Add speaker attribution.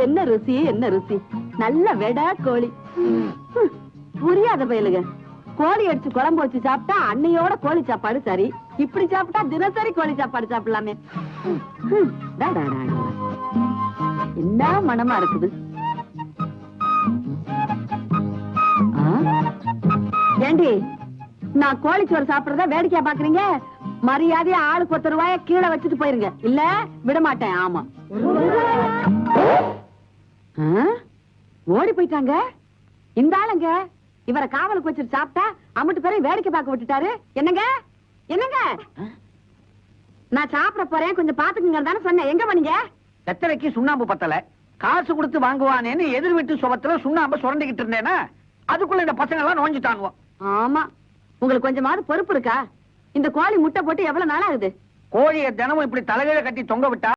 Speaker 1: என்ன ருசி என்ன ருசி, நல்ல வெடா கோழி. புரியாத பயலுங்க, கோழி அடிச்சு குழம்பு வச்சு சாப்பிட்டா அன்னையோட கோழி சாப்பாடு சரி, இப்படி சாப்பிட்டா தினசரி கோழி சாப்பாடு சாப்பிடலாமே. என்ன மனமா இருக்குது. ஏண்டி, நான் கோழிச்சோறு சாப்பிடுறத வேடிக்கையா பாக்குறீங்க? மரியாதையா ஆளுக்கு 10 ரூபாய கீழே வச்சுட்டு போயிருங்க, இல்ல விட மாட்டேன். ஆமா, ஓடி போயிட்டாங்க. இந்த ஆளுங்க இவரை காவலுக்கு வச்சுட்டு சாப்பிட்டா அம்மட்டு பேரையும் வேடிக்கை பார்க்க விட்டுட்டாரு. என்னங்க என்னங்க, நான் சாப்பிட போறேன், கொஞ்சம் பாத்துக்குங்க தானே சொன்னேன். எங்க பண்ணீங்க?
Speaker 2: எத்தனைக்கு சுண்ணாம்பு பத்தல, காசு கொடுத்து வாங்குவானேன்னு எதிர் வீட்டு சுபத்துல சுண்ணாம்பு சுரண்டிக்கிட்டு இருந்தேன்னா அதுக்குள்ள இந்த பசங்க எல்லாம் நோஞ்சிட்டாங்க.
Speaker 1: ஆமா, உங்களுக்கு கொஞ்சமாவது பொறுப்பு இருக்கா? இந்த கோழி முட்டை போட்டு எவ்வளவு நாள் ஆகுது?
Speaker 2: கோழியை தினமும் இப்படி தலைகீழ கட்டி தொங்க விட்டா